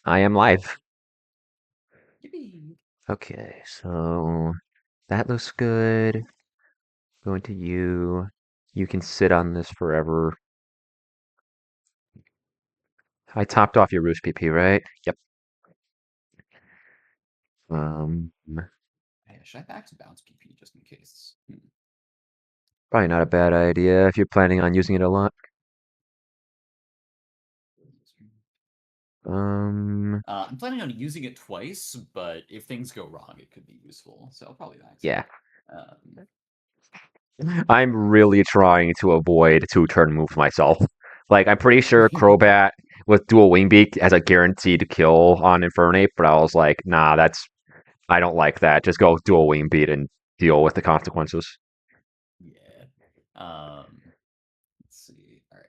I am live. Yippee. Okay, so that looks good. Going to you. You can sit on this forever. I topped off your roost PP, right? Yep. Yeah, should I back to bounce PP just in case? Probably not a bad idea if you're planning on using it a lot. I'm planning on using it twice, but if things go wrong, it could be useful. So I'll probably max yeah. it. Um, I'm really trying to avoid two-turn moves myself. Like, I'm pretty sure Crobat with dual wing beak has a guaranteed kill on Infernape, but I was like, nah, I don't like that. Just go dual wing beat and deal with the consequences. yeah. Let's see. All right.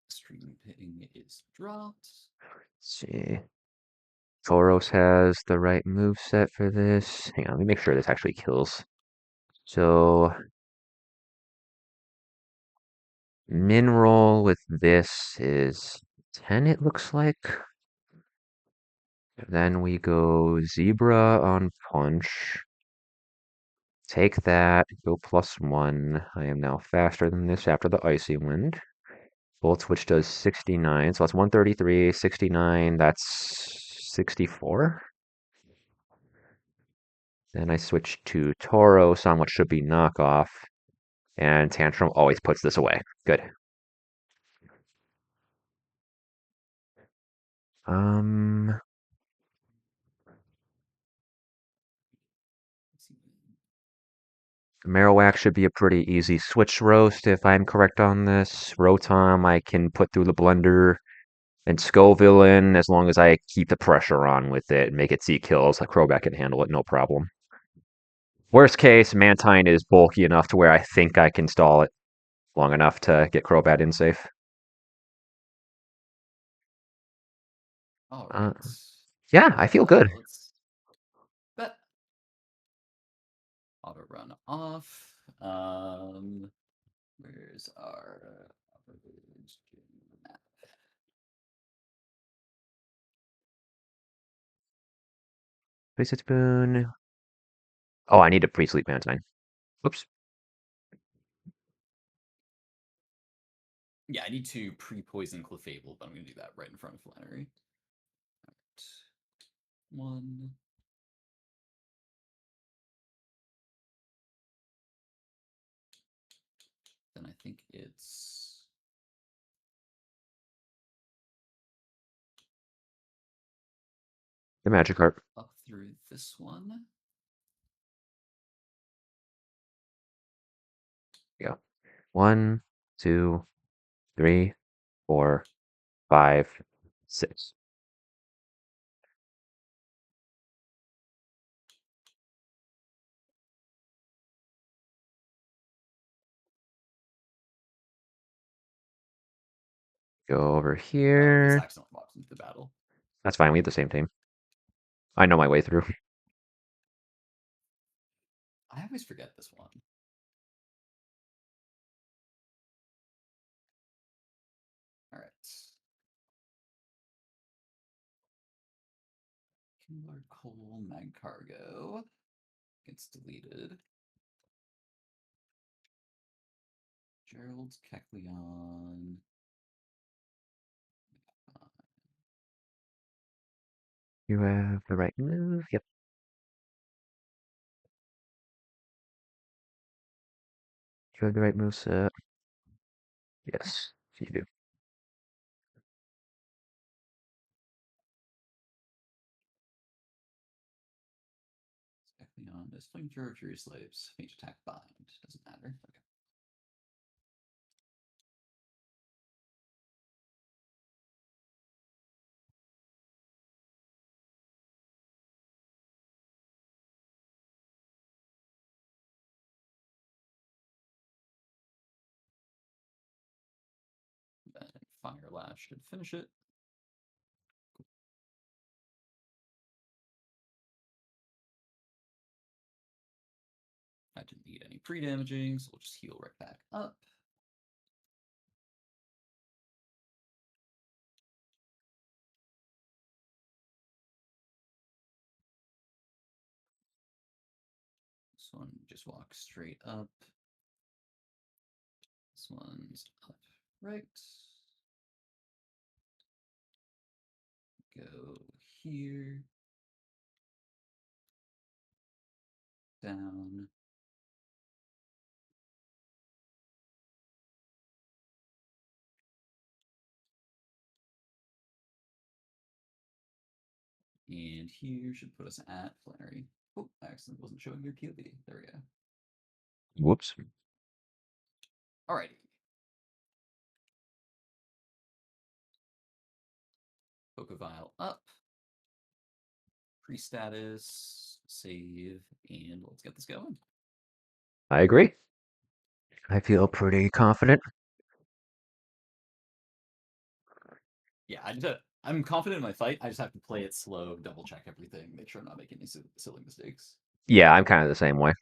Stream ping is dropped. Let's see. Tauros has the right move set for this. Hang on, let me make sure this actually kills. So, min roll with this is 10, it looks like. Then we go Zebra on Punch. Take that, go +1. I am now faster than this after the Icy Wind. Volt Switch does 69, so that's 133, 69, that's 64. Then I switch to Tauros on what should be knockoff, and Tantrum always puts this away. Good. Um, Marowak should be a pretty easy switch roast if I'm correct on this. Rotom I can put through the blender, and Scoville in as long as I keep the pressure on with it and make it see kills. Like Crobat can handle it, no problem. Worst case, Mantine is bulky enough to where I think I can stall it long enough to get Crobat in safe. All Uh, right. yeah, I feel good. Let's bet. Auto run off. Where's our map? Twisted Spoon. Oh, I need a pre-sleep Mantine. Oops. Yeah, I need to pre-poison Clefable, but I'm gonna do that right in front of Flannery. All right. One. Then I think it's The Magikarp. up through this one. Yeah. 1, 2, 3, 4, 5, 6. Go over Oh, this here. accidentally walked into the battle. That's fine. We have the same team. I know my way through. I always forget this one. All right. Kindler Coal Magcargo gets deleted. Gerald's Kecleon. You have the right move. Yep. You have the right move set. Yes, you do. Kecleon is Flamethrower, Fury Slaves, Mage Attack, Bind. Doesn't matter. Okay. Then Fire Lash should finish it. I didn't need any pre-damaging, so we'll just heal right back up. one just walk straight up. This one's up right. Go here. Down. And here should put us at Flannery. Oh, I accidentally wasn't showing your POV. There we go. Whoops. Alrighty. Pokevile up. Pre-status, save, and let's get this going. I agree. I feel pretty confident. Yeah, I'm confident in my fight. I just have to play it slow, double check everything, make sure I'm not making any silly mistakes. Yeah, I'm kind of the same way.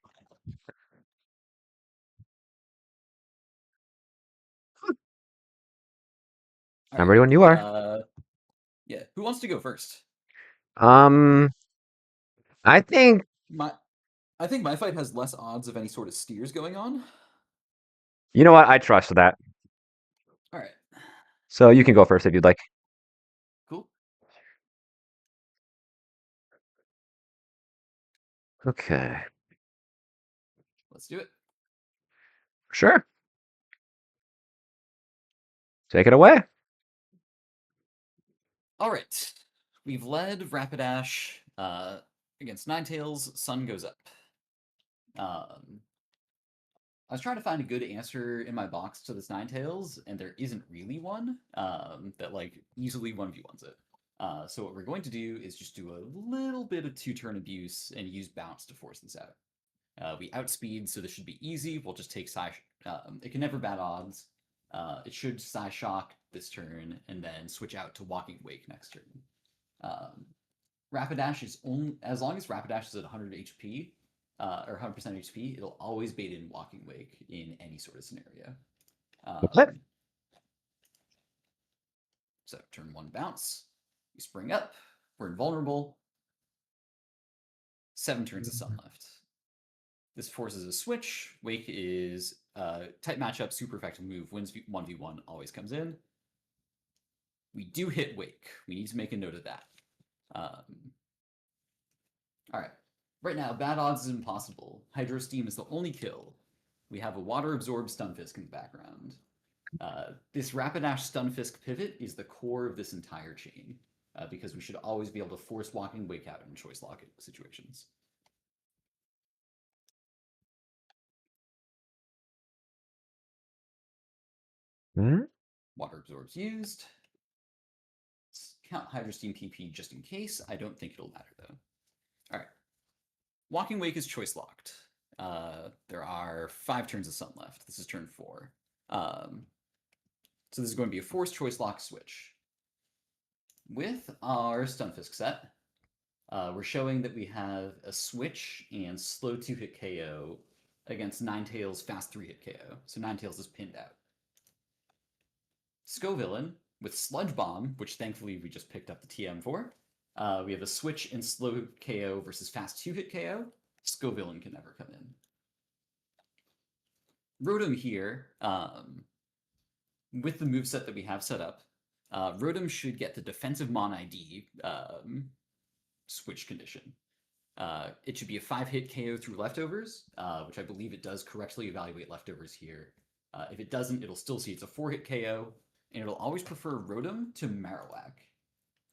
I'm ready Alrighty. when you are. Yeah. Who wants to go first? Um, I think I think my fight has less odds of any sort of steers going on. you know what? I trust that. All right. So you can go first if you'd like. Cool. Okay. Let's do it. Sure. Take it away. All right. We've led Rapidash against Ninetales. Sun goes up. I was trying to find a good answer in my box to this Ninetales, and there isn't really one that like easily 1v1s it. So what we're going to do is just do a little bit of two-turn abuse and use bounce to force this out. We outspeed, so this should be easy. We'll just take Psy. It can never bat odds. It should Psy Shock this turn, and then switch out to Walking Wake next turn. Rapidash is only as long as Rapidash is at 100 HP or 100% HP, it'll always bait in Walking Wake in any sort of scenario. Okay. So turn one bounce. We spring up. We're invulnerable. 7 turns of Sun left. This forces a switch. Wake is type matchup, super effective move, wins 1v1, always comes in. We do hit Wake. We need to make a note of that. All right. Right now, bad odds is impossible. Hydro Steam is the only kill. We have a Water Absorb Stunfisk in the background. This Rapidash Stunfisk pivot is the core of this entire chain, because we should always be able to force Walking Wake out in choice lock situations. Water Absorb's used. Let's count Hydro Steam PP just in case. I don't think it'll matter, though. All right. Walking Wake is choice locked. There are 5 turns of Sun left. This is turn 4. So this is going to be a forced choice lock switch. With our Stunfisk set, we're showing that we have a switch and slow 2-hit KO against Ninetales fast 3-hit KO. So Ninetales is pinned out. Scovillain with Sludge Bomb, which thankfully we just picked up the TM for. We have a switch and slow KO versus fast 2-hit KO. Scovillain can never come in. Rotom here, with the moveset that we have set up, Rotom should get the defensive Mon ID switch condition. It should be a 5-hit KO through leftovers, which I believe it does correctly evaluate leftovers here. If it doesn't, it'll still see it's a 4-hit KO, and it'll always prefer Rotom to Marowak.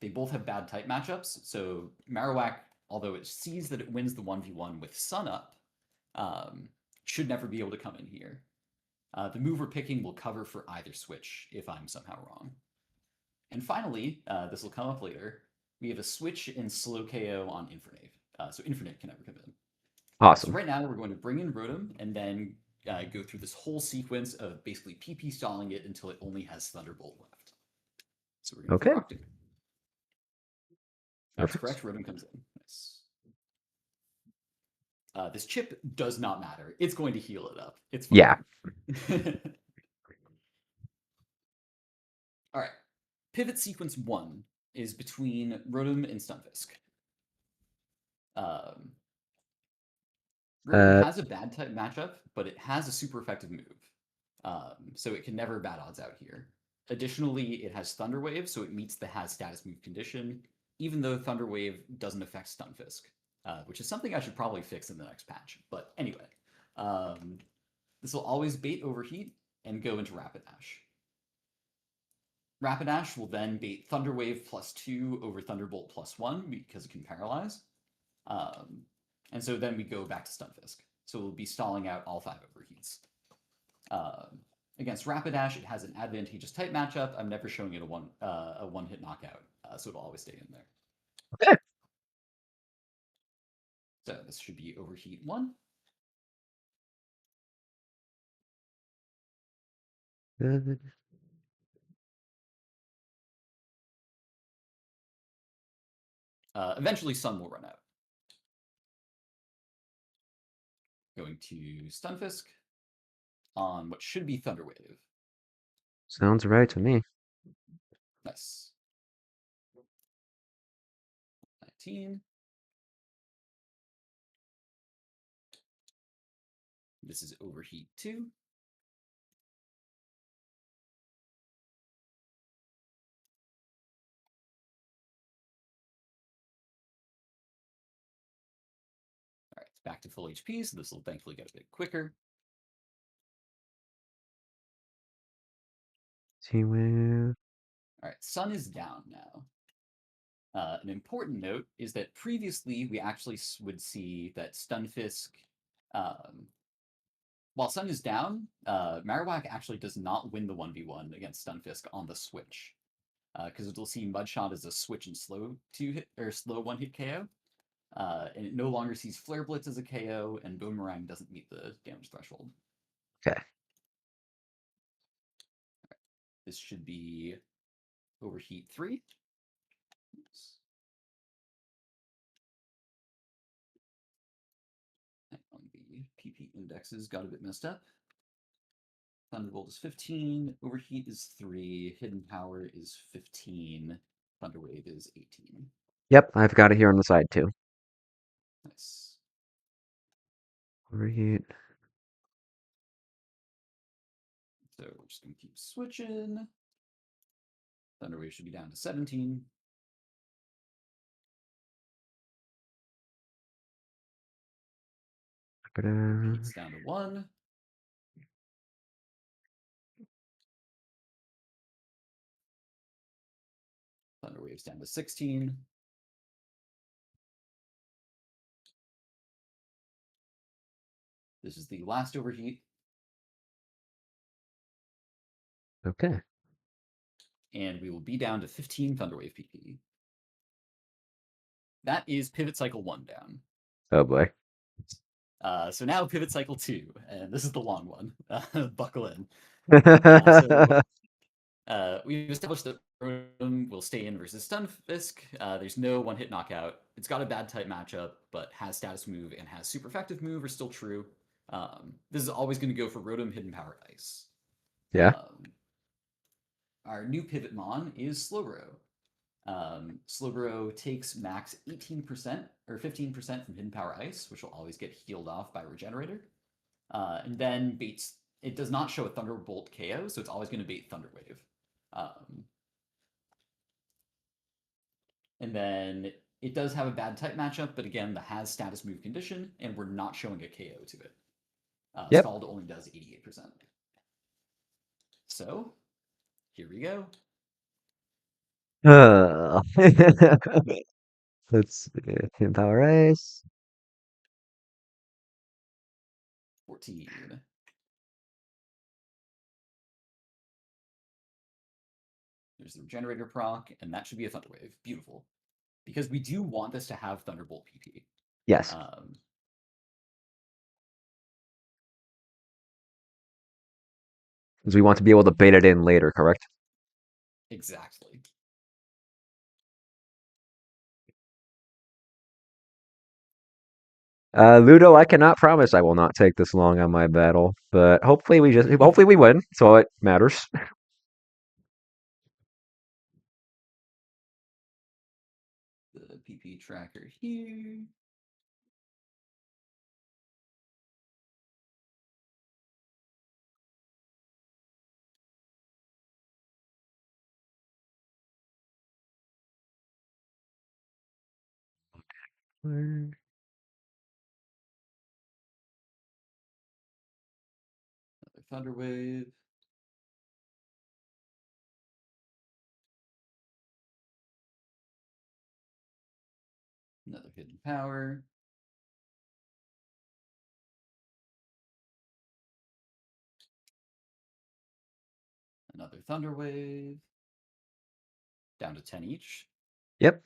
They both have bad type matchups, so Marowak, although it sees that it wins the 1v1 with Sun up, should never be able to come in here. The move we're picking will cover for either switch if I'm somehow wrong. And finally, this will come up later, we have a switch and slow KO on Infernape. So Infernape can never come in. Awesome. So right now we're going to bring in Rotom and then go through this whole sequence of basically PP stalling it until it only has Thunderbolt left. So we're going to Okay. Rock That's correct, Rotom comes in. Nice. This chip does not matter. It's going to heal it up. It's fine. Yeah. All right. Pivot sequence 1 is between Rotom and Stunfisk. Rotom Uh, has a bad type matchup, but it has a super effective move. So it can never bad odds out here. Additionally, it has Thunder Wave, so it meets the has status move condition, even though Thunder Wave doesn't affect Stunfisk, which is something I should probably fix in the next patch. But anyway, um, this will always bait Overheat and go into Rapidash. Rapidash will then bait Thunder Wave +2 over Thunderbolt +1 because it can paralyze. Um, and so then we go back to Stunfisk. So we'll be stalling out all 5 overheats. Um, Against Rapidash, it has an advantageous type matchup. I'm never showing it a one-hit knockout, so it'll always stay in there. okay. So this should be Overheat 1. Eventually, Sun will run out. Going to Stunfisk on what should be Thunder Wave. Sounds right to me. Nice. 19. This is Overheat 2. All right, it's back to full HP, so this will thankfully get a bit quicker. T-Wave. All right, Sun is down now. An important note is that previously we actually would see that Stunfisk, um, while Sun is down, Marowak actually does not win the 1v1 against Stunfisk on the switch. Because it'll see Mudshot as a switch and slow 2-hit or slow 1-hit KO. And it no longer sees Flare Blitz as a KO, and Boomerang doesn't meet the damage threshold. Okay. This should be Overheat 3. Oops. The PP indexes got a bit messed up. Thunderbolt is 15, Overheat is 3, Hidden Power is 15, Thunderwave is 18. Yep, I've got it here on the side too. Nice. Overheat. So we're just going to keep switching. Thunderwave should be down to 17. Overheat's down to 1. Thunderwave's down to 16. This is the last Overheat. Okay. And we will be down to 15 Thunderwave PP. That is Pivot Cycle 1 down. Oh boy. So now Pivot Cycle 2, and this is the long one. Buckle in. We've established that Rotom will stay in versus Stunfisk. There's no one-hit knockout. It's got a bad type matchup, but has status move and has super effective move are still true. This is always going to go for Rotom Hidden Power Ice. Yeah. Our new pivot mon is Slowbro. Slowbro takes max 18% or 15% from Hidden Power Ice, which will always get healed off by Regenerator. And then baits. It does not show a Thunderbolt KO, so it's always going to bait Thunderwave. And then it does have a bad type matchup, but again, the has status move condition, and we're not showing a KO to it. Yep. Scald only does 88%. So, here we go. Let's see. Power Ice. 14. There's the Regenerator proc, and that should be a Thunderwave. Beautiful. Because we do want this to have Thunderbolt PP. Yes. Because we want to be able to bait it in later, correct? Exactly. Ludo, I cannot promise I will not take this long on my battle, but hopefully we win, so it matters. The PP tracker here. Mm. Another Thunder Wave. Another Hidden Power. Another Thunder Wave. Down to 10 each. Yep.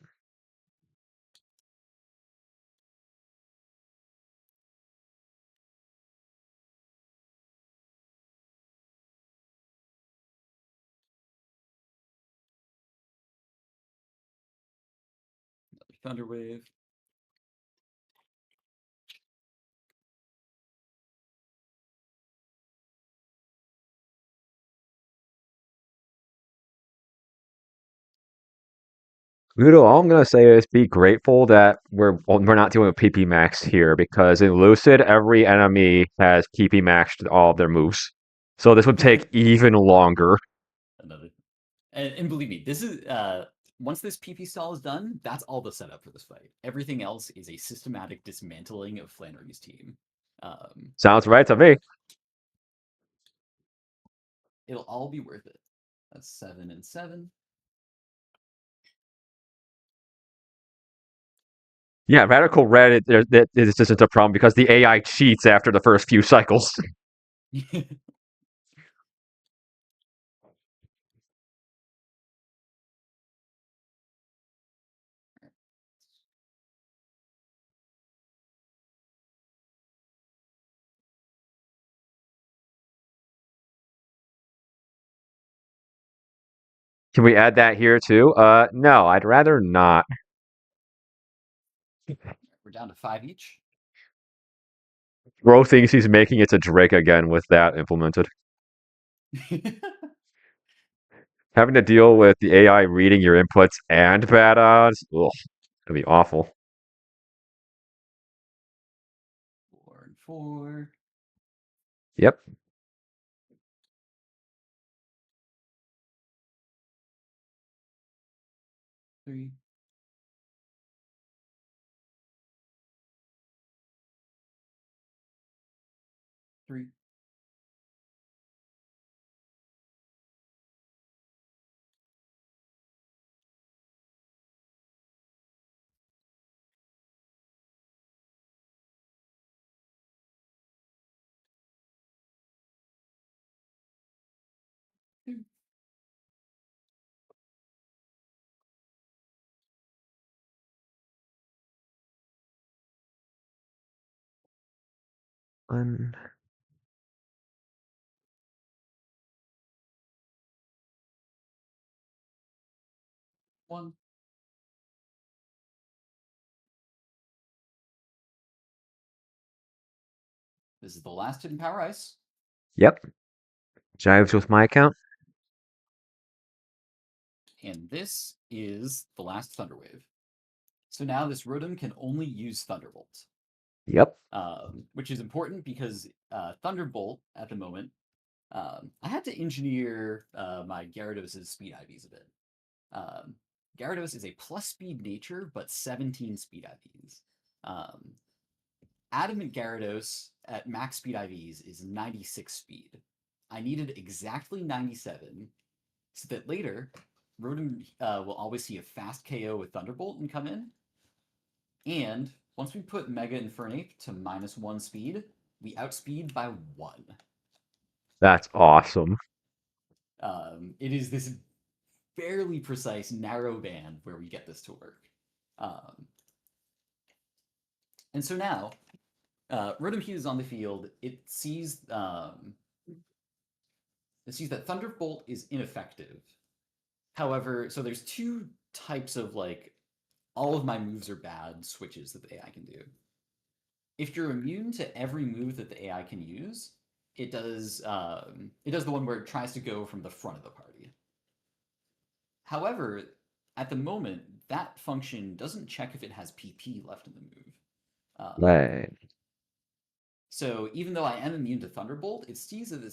Another Thunder Wave. Ludo, all I'm gonna say is be grateful that we're not dealing with PP max here because in Lucid every enemy has PP maxed all of their moves, so this would take even longer. Another. And believe me, this is once this PP stall is done, that's all the setup for this fight. Everything else is a systematic dismantling of Flannery's team. Sounds right to me. It'll all be worth it. That's 7 and 7. Yeah, Radical Red, that this isn't a problem because the AI cheats after the first few cycles. Can we add that here too? No, I'd rather not. We're down to 5 each. Bro thinks he's making it to Drake again with that implemented. Having to deal with the AI reading your inputs and bad odds, ugh, that'd be awful. 4 and 4. Yep. 3. 3. 2. One. 1. This is the last Hidden Power Ice. Yep. Jives with my account. And this is the last Thunder Wave. So now this Rotom can only use Thunderbolt. Yep. Which is important because Thunderbolt at the moment, I had to engineer my Gyarados' speed IVs a bit. Gyarados is a plus speed nature, but 17 speed IVs. Adamant Gyarados at max speed IVs is 96 speed. I needed exactly 97 so that later Rotom will always see a fast KO with Thunderbolt and come in. And once we put Mega Infernape to -1 speed, we outspeed by 1. That's awesome. It is this fairly precise, narrow band where we get this to work. And so now, Rotom Heat is on the field. It sees that Thunderbolt is ineffective. However, so there's two types of like all of my moves are bad switches that the AI can do. If you're immune to every move that the AI can use, it does the one where it tries to go from the front of the party. However, at the moment, that function doesn't check if it has PP left in the move. Right. So even though I am immune to Thunderbolt, it sees that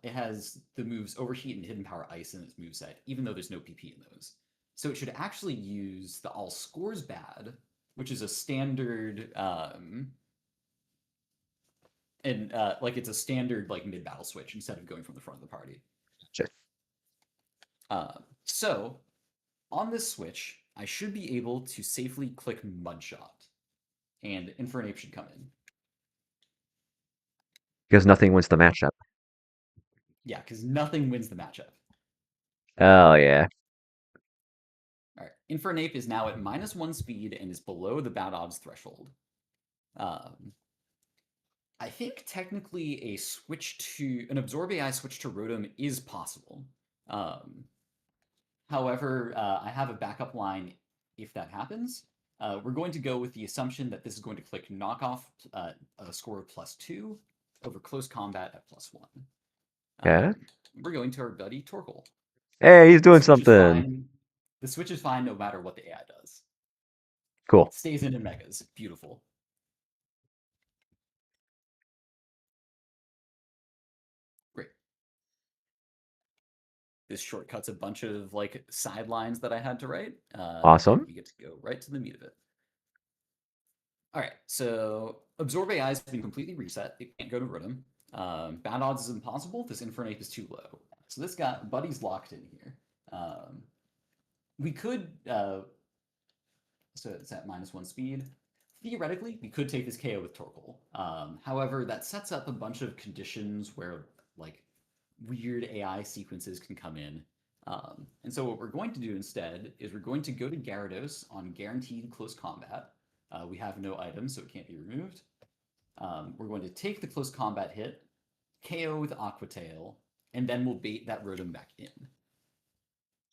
it has the moves Overheat and Hidden Power Ice in its moveset, even though there's no PP in those. So it should actually use the All Scores Bad which is a standard and like it's a standard like mid battle switch instead of going from the front of the party. Shit. So on this switch, I should be able to safely click Mudshot, and Infernape should come in. Because nothing wins the matchup. Yeah, because nothing wins the matchup. Oh yeah. All right, Infernape is now at -1 speed and is below the bad odds threshold. Um, I think technically an Absorb AI switch to Rotom is possible. Um, However, I have a backup line if that happens. We're going to go with the assumption that this is going to click knockoff a score of +2 over close combat at +1. Yeah. We're going to our buddy Torkoal. Hey, he's The doing switch is something. fine. The switch is fine no matter what the AI does. Cool. Stays in megas. Beautiful. Great. This shortcuts a bunch of like sidelines that I had to write, and Awesome. we get to go right to the meat of it. All right, so Absorb AI has been completely reset. It can't go to Rotom. Bad odds is impossible. This Infernape is too low. So this guy, Buddy's locked in here. We could, so it's at -1 speed. Theoretically, we could take this KO with Torkoal. However, that sets up a bunch of conditions where like weird AI sequences can come in. And so what we're going to do instead is we're going to go to Gyarados on guaranteed close combat. We have no items, so it can't be removed. We're going to take the close combat hit, KO with Aqua Tail, and then we'll bait that Rotom back in.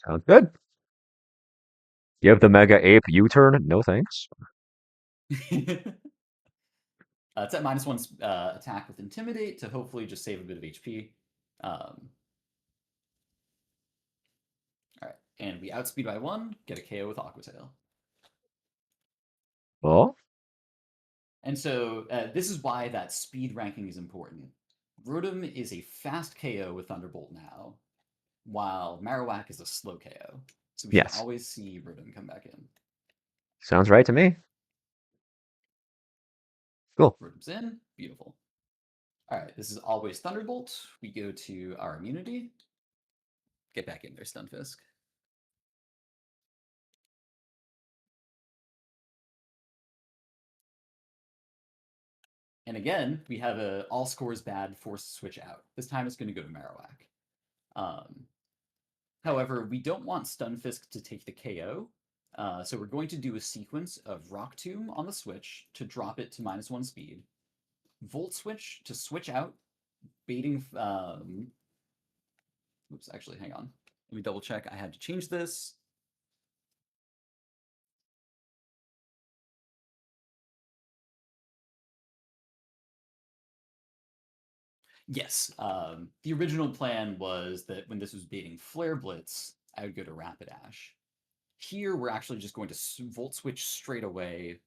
Sounds good. Give the Mega Ape U-turn. No thanks. It's at -1 attack with Intimidate to hopefully just save a bit of HP. All right, and we outspeed by 1, get a KO with Aqua Tail. Well, And so this is why that speed ranking is important. Rotom is a fast KO with Thunderbolt now, while Marowak is a slow KO. So we should yes. always see Rotom come back in. Sounds right to me. Cool. Rotom's in. Beautiful. All right, this is always Thunderbolt. We go to our immunity. Get back in there, Stunfisk. And again, we have a all scores bad force switch out. This time it's going to go to Marowak. However, we don't want Stunfisk to take the KO. So we're going to do a sequence of Rock Tomb on the switch to drop it to -1 speed. Volt Switch to switch out, baiting. Oops, actually, hang on. Let me double check. I had to change this. Yes, the original plan was that when this was baiting Flare Blitz, I would go to Rapidash. Here, we're actually just going to Volt Switch straight away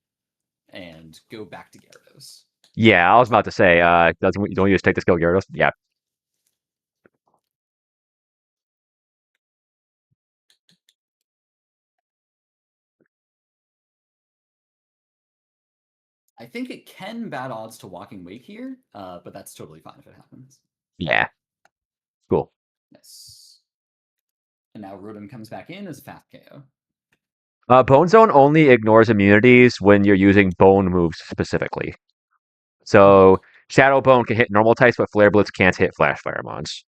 and go back to Gyarados. Yeah, I was about to say, don't you just take the skill Gyarados? Yeah. I think it can bad odds to Walking Wake here, but that's totally fine if it happens. Yeah. Cool. Yes. And now Rotom comes back in as a fast KO. Bone Zone only ignores immunities when you're using bone moves specifically. So Shadow Bone can hit normal types, but Flare Blitz can't hit Flash Firemons.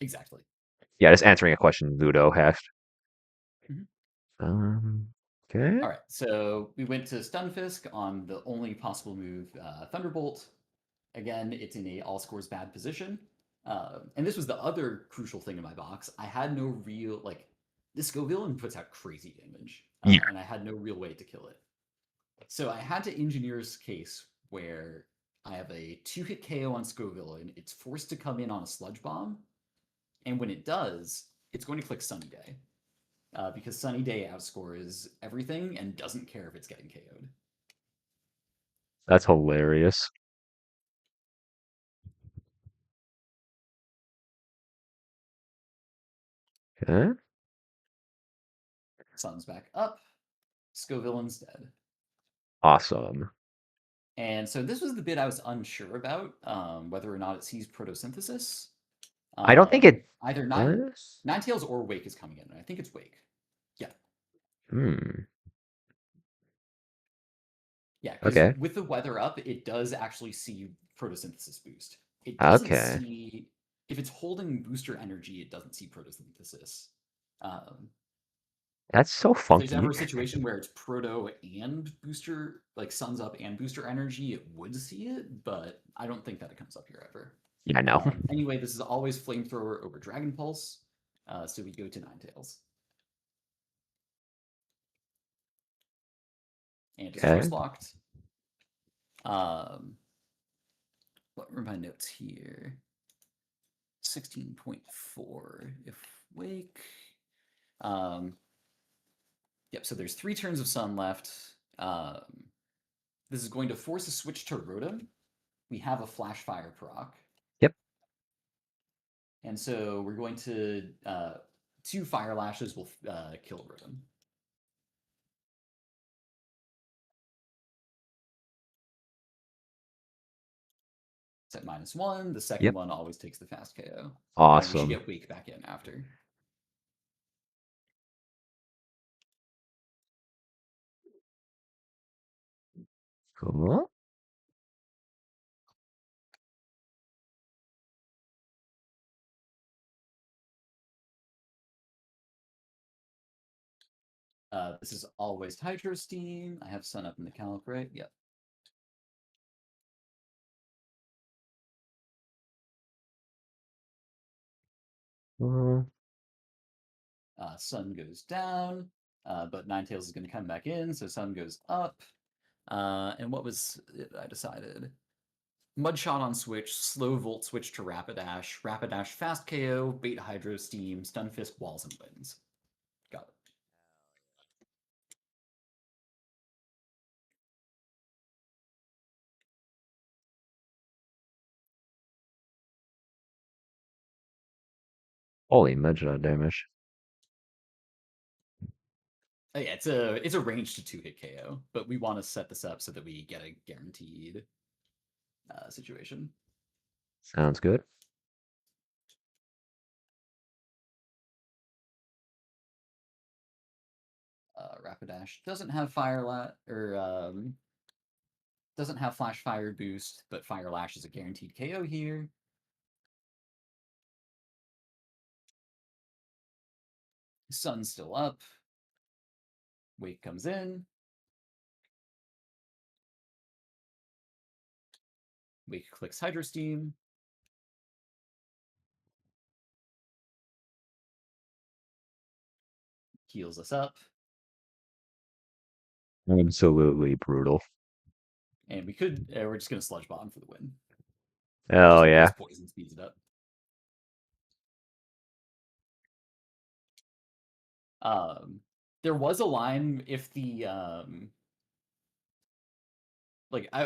Exactly. Yeah, just answering a question Ludo asked. Okay. All right, so we went to Stunfisk on the only possible move, Thunderbolt. Again, it's in a all scores bad position. And this was the other crucial thing in my box. I had no real, like, this Scovillain puts out crazy damage, Yeah. and I had no real way to kill it. So I had to engineer this case where I have a 2-hit KO on Scovillain. It's forced to come in on a Sludge Bomb, and when it does, it's going to click Sunny Day. Because Sunny Day outscores everything and doesn't care if it's getting KO'd. That's hilarious. Okay. Sun's back up. Scoville instead. Awesome. And so this was the bit I was unsure about, whether or not it sees photosynthesis. I don't think it Either does. Ninetales or Wake is coming in, and I think it's Wake. Yeah, Hmm. yeah, because Okay. with the weather up, it does actually see photosynthesis boost. It doesn't Okay. see if it's holding booster energy. It doesn't see photosynthesis. Um, That's so if there's funky. ever a situation where it's proto and booster, like suns up and booster energy, it would see it, but I don't think that it comes up here ever. Yeah, no. Anyway, this is always flamethrower over Dragon Pulse, so we go to Ninetales. And it's Okay. choice locked. Um, what were my notes here? 16.4 if Wake. Um, yep, so there's 3 turns of Sun left. This is going to force a switch to Rotom. We have a Flash Fire proc. Yep. And so we're going to 2 Fire Lashes will kill Rotom. It's at -1. The second Yep. one always takes the fast KO. And we should Awesome. get Wake back in after. Cool. This is always Hydro Steam. I have Sun up in the calc, right? Yep. Well, Sun goes down, but Ninetales is going to come back in, so Sun goes up. And what was it I decided? Mudshot on switch, slow volt switch to Rapidash, Rapidash fast KO, bait Hydro Steam, Stunfisk, walls, and wins. Got it. holy Medja damage. Oh, yeah, it's a range to 2-hit KO, but we want to set this up so that we get a guaranteed situation. Sounds good. Rapidash doesn't have doesn't have Flash Fire boost, but Fire Lash is a guaranteed KO here. Sun's still up. Wake comes in. Wake clicks Hydro Steam. Heals us up. Absolutely brutal. And we're just going to Sludge Bomb for the win. Oh Just yeah. because Poison speeds it up. There was a line if the I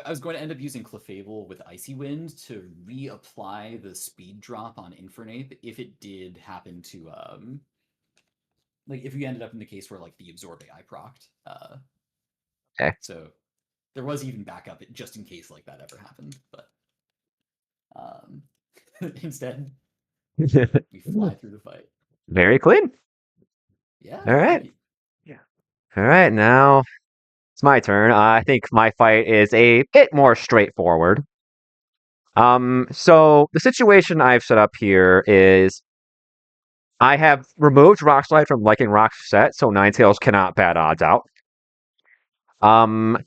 was going to end up using Clefable with Icy Wind to reapply the speed drop on Infernape if it did happen to if we ended up in the case where the Absorb AI procced. Okay. So there was even backup just in case that ever happened, but instead we fly through the fight. Very clean. Yeah, All right. thank you. Yeah. All right. Now it's my turn. I think my fight is a bit more straightforward. So the situation I've set up here is I have removed Rock Slide from Liking Rock's set, so Ninetales cannot bad odds out. Um,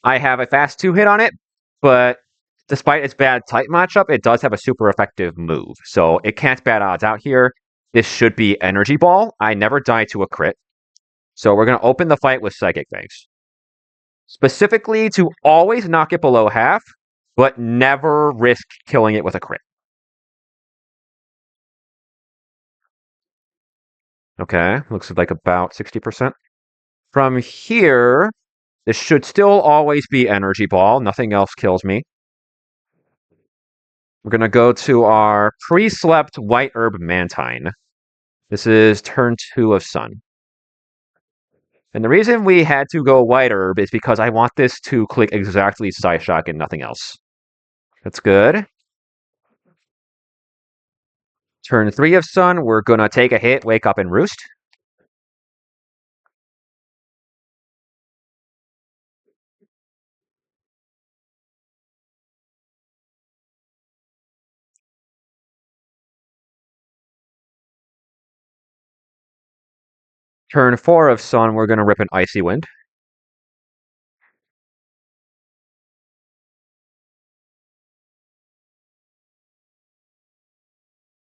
I have a fast 2-hit on it, but despite its bad type matchup, it does have a super effective move, so it can't bad odds out here. This should be Energy Ball. I never die to a crit, so we're going to open the fight with Psychic Bangs. Specifically to always knock it below half, but never risk killing it with a crit. Okay, looks like about 60%. From here, this should still always be Energy Ball. Nothing else kills me. We're going to go to our pre-slept White Herb Mantine. This is turn 2 of Sun. And the reason we had to go white herb is because I want this to click exactly Psyshock and nothing else. That's good. Turn 3 of Sun, we're gonna take a hit, wake up and roost. Turn 4 of Sun, we're gonna rip an Icy Wind.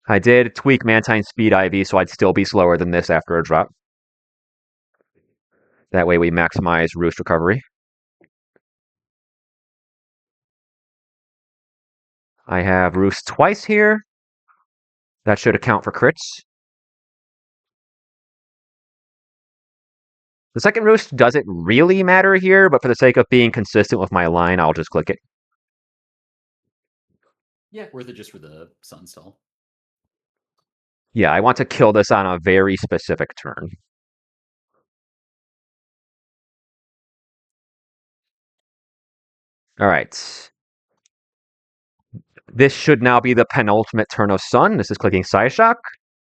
I did tweak Mantine's Speed IV, so I'd still be slower than this after a drop. That way we maximize roost recovery. I have roost twice here. That should account for crits. The second roost doesn't really matter here, but for the sake of being consistent with my line, I'll just click it. Yeah, worth it just for the sun stall. Yeah, I want to kill this on a very specific turn. All right. This should now be the penultimate turn of Sun. This is clicking Psyshock.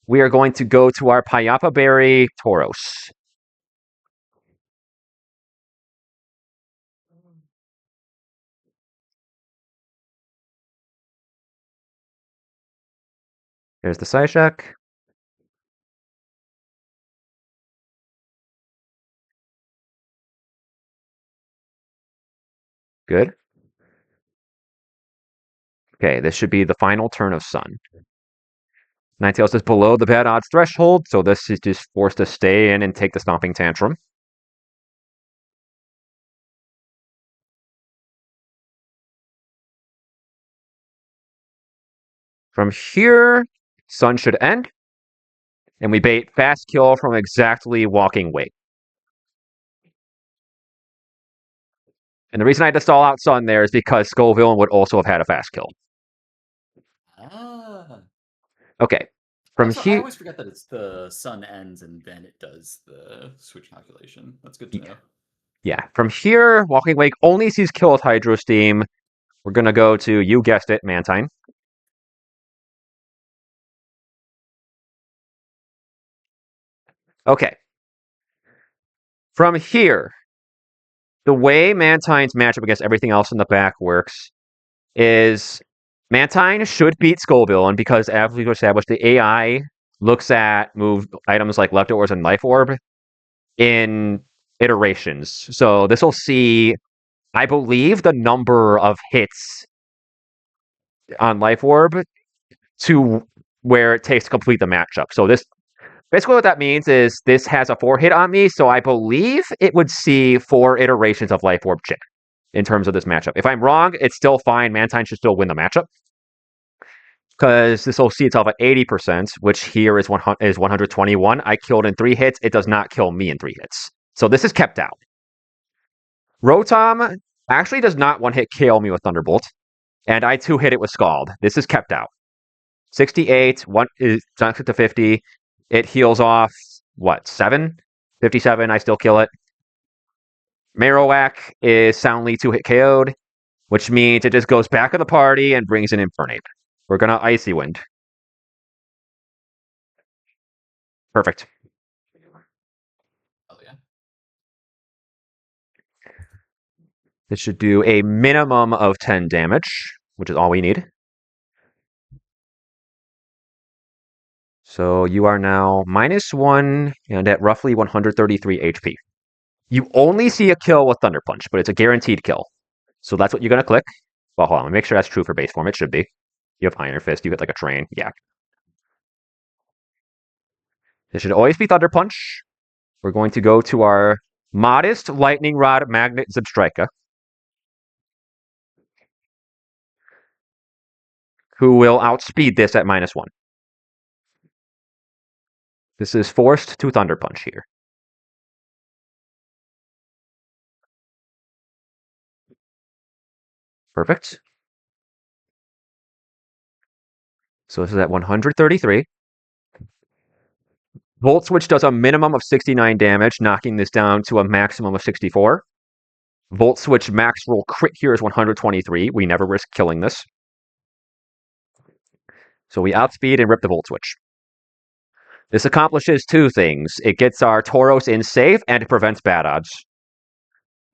We are going to go to our Payapa Berry Tauros. There's the Psyshock. Good. Okay, this should be the final turn of Sun. Ninetales is below the bad odds threshold, so this is just forced to stay in and take the Stomping Tantrum. From here, Sun should end, and we bait fast kill from exactly Walking Wake. And the reason I had to stall out Sun there is because Skull Villain would also have had a fast kill. Ah. Okay. From Also, I here, always forget that it's the sun ends and then it does the switch calculation. That's good to know. yeah. From here, Walking Wake only sees kill with Hydro Steam. We're gonna go to, you guessed it, Mantine. Okay. From here, the way Mantine's matchup against everything else in the back works is Mantine should beat Skullvillain because, as we've established, the AI looks at move items like Leftovers and Life Orb in iterations. So this will see, I believe, the number of hits on Life Orb to where it takes to complete the matchup. So this basically what that means is this has a 4-hit on me, so I believe it would see 4 iterations of Life Orb Chip in terms of this matchup. If I'm wrong, it's still fine. Mantine should still win the matchup because this will see itself at 80%, which here is 121. I killed in 3 hits. It does not kill me in 3 hits. So this is kept out. Rotom actually does not 1-hit KO me with Thunderbolt, and I 2-hit it with Scald. This is kept out. 68, one is knocks it to 50. It heals off, what, 7? 57, I still kill it. Marowak is soundly 2-hit KO'd, which means it just goes back of the party and brings in Infernape. We're gonna Icy Wind. Perfect. Oh yeah. This should do a minimum of 10 damage, which is all we need. So you are now -1 and at roughly 133 HP. You only see a kill with Thunder Punch, but it's a guaranteed kill. So that's what you're going to click. Well, hold on. Let me make sure that's true for base form. It should be. You have Iron Fist. You hit like a train. Yeah. It should always be Thunder Punch. We're going to go to our modest Lightning Rod Magnet Zebstrika, who will outspeed this at -1. This is forced to Thunder Punch here. Perfect. So this is at 133. Volt Switch does a minimum of 69 damage, knocking this down to a maximum of 64. Volt Switch max roll crit here is 123. We never risk killing this. So we outspeed and rip the Volt Switch. This accomplishes two things. It gets our Tauros in safe, and it prevents bad odds.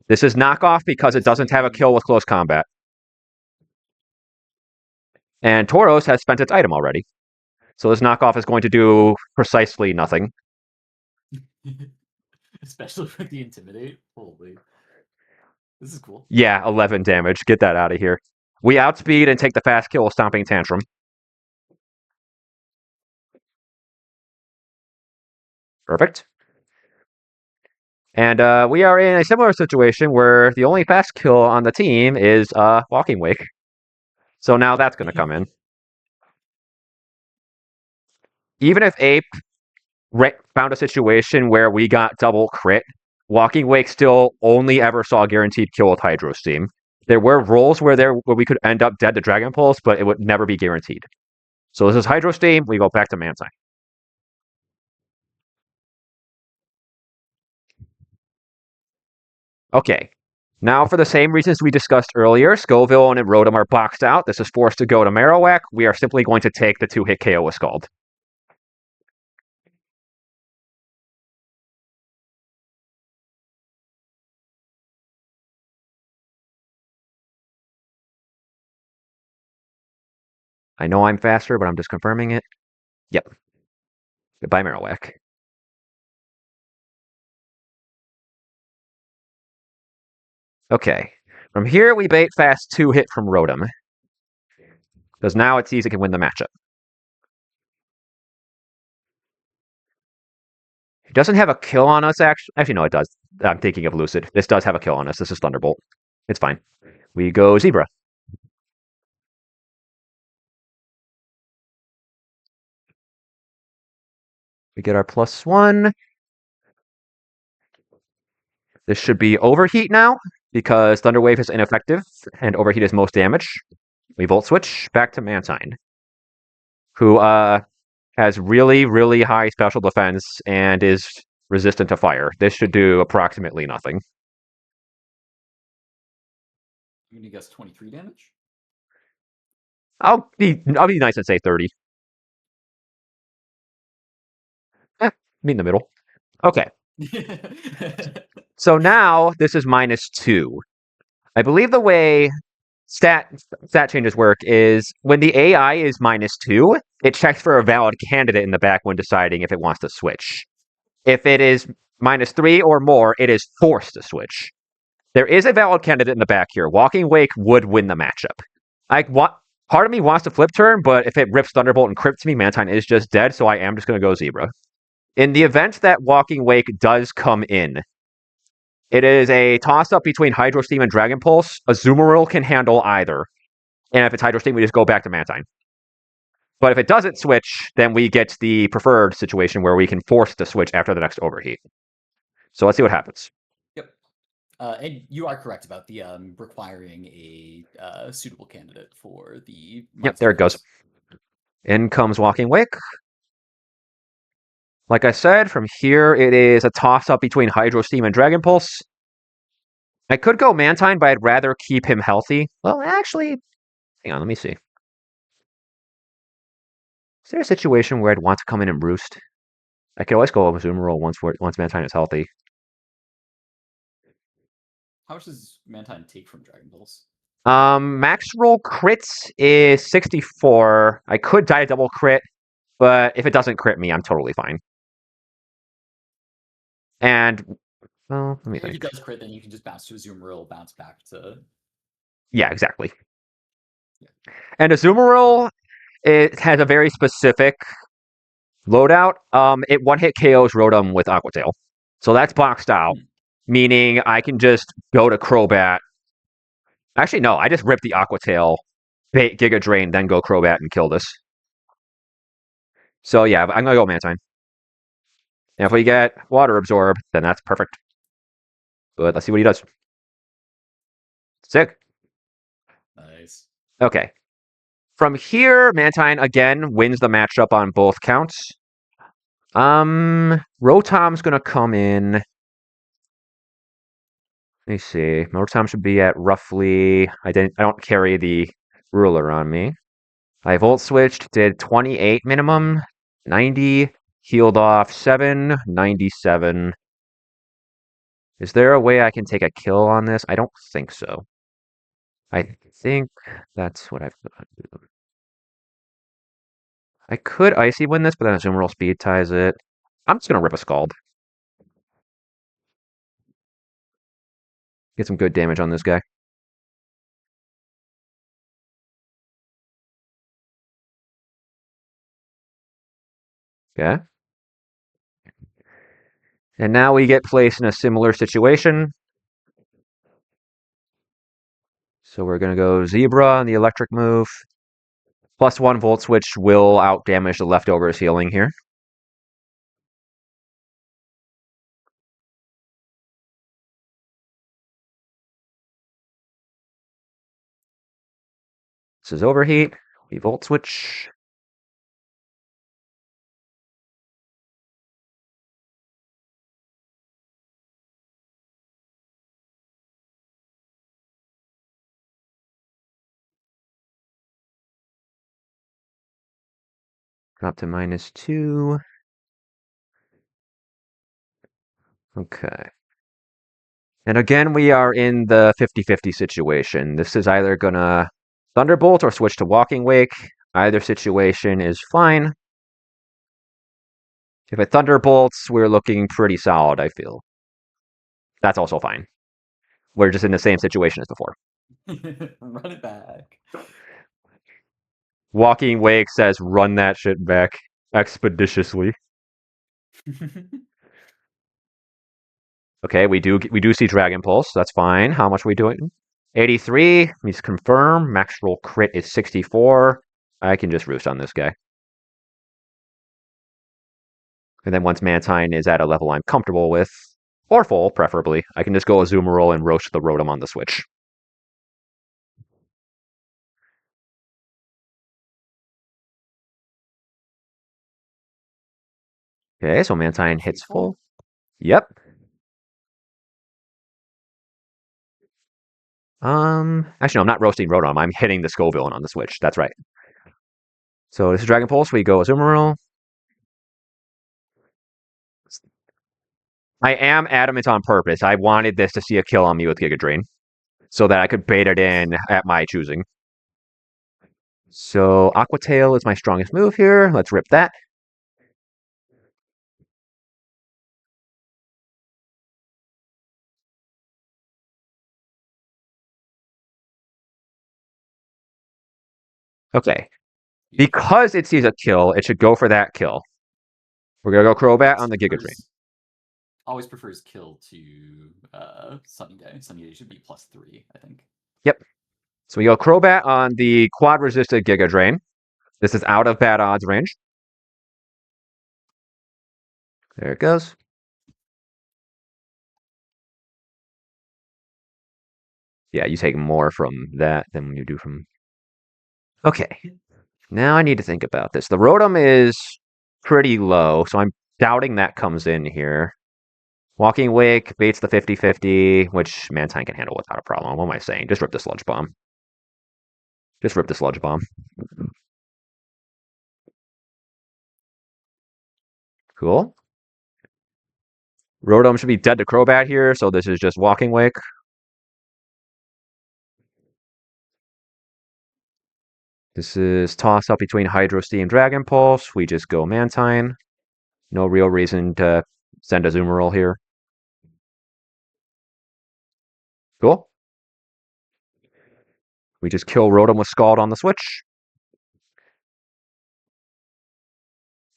This is knockoff because it doesn't have a kill with close combat. And Tauros has spent its item already. So this knockoff is going to do precisely nothing. Especially with the Intimidate. Holy. This is cool. Yeah, 11 damage. Get that out of here. We outspeed and take the fast kill with Stomping Tantrum. Perfect. And we are in a similar situation where the only fast kill on the team is Walking Wake. So now that's going to come in. Even if Ape found a situation where we got double crit, Walking Wake still only ever saw a guaranteed kill with Hydro Steam. There were rolls where we could end up dead to Dragon Pulse, but it would never be guaranteed. So this is Hydro Steam. We go back to Mantine. Okay. Now, for the same reasons we discussed earlier, Scoville and Rotom are boxed out. This is forced to go to Marowak. We are simply going to take the 2-hit KO with Scald. I know I'm faster, but I'm just confirming it. Yep. Goodbye, Marowak. Okay. From here, we bait fast 2-hit from Rotom. Because now it sees it can win the matchup. It doesn't have a kill on us, actually. Actually, no, it does. I'm thinking of Lucid. This does have a kill on us. This is Thunderbolt. It's fine. We go Zebra. We get our +1. This should be Overheat now, because Thunder Wave is ineffective, and Overheat is most damage. We Volt Switch back to Mantine, who has really, really high special defense and is resistant to fire. This should do approximately nothing. I'm gonna guess 23 damage. I'll be nice and say 30. Meet in the middle. Okay. So now this is -2. I believe the way stat changes work is when the AI is -2, it checks for a valid candidate in the back when deciding if it wants to switch. If it is -3 or more, it is forced to switch. There is a valid candidate in the back here. Walking Wake would win the matchup. Part of me wants to flip turn, but if it rips Thunderbolt and crits me, Mantine is just dead, so I am just going to go Zebra. In the event that Walking Wake does come in, it is a toss-up between Hydro Steam and Dragon Pulse. Azumarill can handle either. And if it's Hydro Steam, we just go back to Mantine. But if it doesn't switch, then we get the preferred situation where we can force the switch after the next Overheat. So let's see what happens. Yep. And you are correct about the requiring a suitable candidate for the... Yep, there it goes. In comes Walking Wake. Like I said, from here it is a toss-up between Hydro Steam and Dragon Pulse. I could go Mantine, but I'd rather keep him healthy. Well, actually, hang on, let me see. Is there a situation where I'd want to come in and Roost? I could always go Azumarill once Mantine is healthy. How much does Mantine take from Dragon Pulse? Max roll crits is 64. I could die double crit, but if it doesn't crit me, I'm totally fine. And, well, let me think. If it does crit, then you can just bounce to Azumarill, bounce back to... Yeah, exactly. Yeah. And Azumarill, it has a very specific loadout. It one-hit KOs Rotom with Aqua Tail. So that's boxed out, meaning I can just go to Crobat. Actually, no, I just rip the Aqua Tail, bait Giga Drain, then go Crobat and kill this. So yeah, I'm going to go Mantine. And if we get Water Absorb, then that's perfect. But let's see what he does. Sick. Nice. Okay. From here, Mantine again wins the matchup on both counts. Rotom's gonna come in. Let me see. Rotom should be at roughly. I don't carry the ruler on me. I volt switched, did 28 minimum, 90, healed off 7, 97. Is there a way I can take a kill on this? I don't think so. I think that's what I've got to do. I could Icy win this, but then Azumarill speed ties it. I'm just gonna rip a Scald. Get some good damage on this guy. Okay. And now we get placed in a similar situation. So we're gonna go Zebra on the electric move. +1 volt switch will out damage the leftovers healing here. This is overheat. We volt switch. Drop to -2. Okay. And again, we are in the 50-50 situation. This is either gonna Thunderbolt or switch to Walking Wake. Either situation is fine. If it Thunderbolts, we're looking pretty solid, I feel. That's also fine. We're just in the same situation as before. Run it back. Walking Wake says run that shit back expeditiously. Okay, we do see Dragon Pulse. That's fine. How much are we doing? 83. Please confirm. Max roll crit is 64. I can just roost on this guy. And then once Mantine is at a level I'm comfortable with, or full, preferably, I can just go Azumarill and roast the Rotom on the switch. Okay, so Mantine hits full. Yep. Actually, no, I'm not roasting Rotom. I'm hitting the Scoville on the switch. That's right. So this is Dragon Pulse. We go Azumarill. I am adamant on purpose. I wanted this to see a kill on me with Giga Drain so that I could bait it in at my choosing. So Aqua Tail is my strongest move here. Let's rip that. Okay. Because it sees a kill, it should go for that kill. We're going to go Crobat on the Giga Drain. Always prefers kill to Sunny Day. Sunny Day should be +3, I think. Yep. So we go Crobat on the quad resisted Giga Drain. This is out of bad odds range. There it goes. Yeah, you take more from that than you do from... Okay. Now I need to think about this. The Rotom is pretty low, so I'm doubting that comes in here. Walking Wake baits the 50-50, which Mantine can handle without a problem. What am I saying? Just rip the Sludge Bomb. Just rip the Sludge Bomb. Cool. Rotom should be dead to Crobat here, so this is just Walking Wake. This is toss up between Hydro Steam, Dragon Pulse. We just go Mantine. No real reason to send a Azumarill here. Cool. We just kill Rotom with Scald on the switch.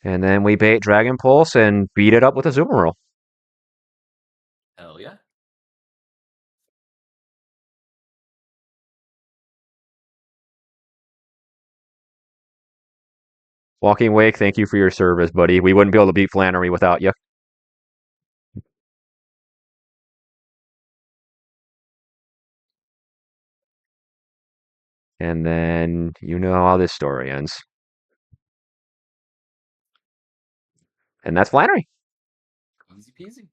And then we bait Dragon Pulse and beat it up with a Azumarill. Hell yeah. Walking Wake, thank you for your service, buddy. We wouldn't be able to beat Flannery without you. And then you know how this story ends. And that's Flannery. Easy peasy.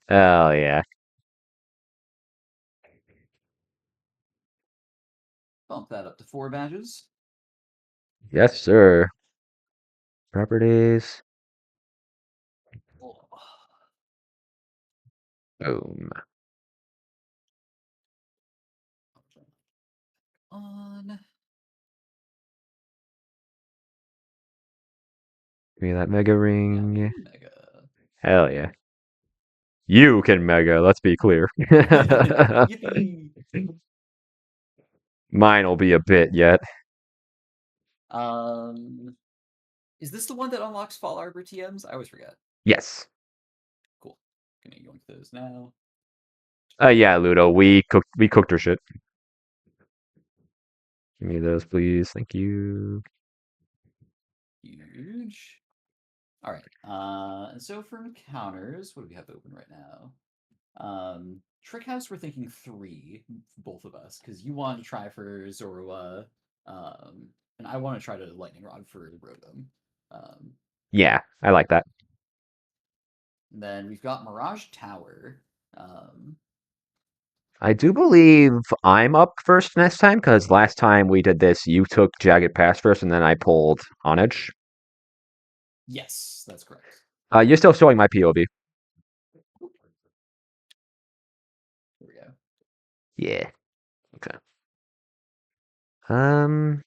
Oh yeah. Bump that up to 4 badges. Yes, sir. Properties. Oh, Boom. on. Give me that mega Yeah, we ring. can mega. Hell yeah. You can mega, let's be clear. Yippee! Mine will be a bit yet. Um, is this the one that unlocks Fall Arbor TMs? I always forget. Yes. Cool. Gonna yoink those now. Yeah, Ludo, we cooked her shit. Give me those, please. Thank you. Huge. All right. And so for encounters, what do we have open right now? Trick House, we're thinking 3, both of us, because you want to try for Zorua, and I want to try to Lightning Rod for Rotom. Um, Yeah, I like that. and then we've got Mirage Tower. Um, I do believe I'm up first next time because last time we did this, you took Jagged Pass first, and then I pulled Onage. yes, that's correct. You're still showing my POV. Here we go. Yeah. Okay. Um,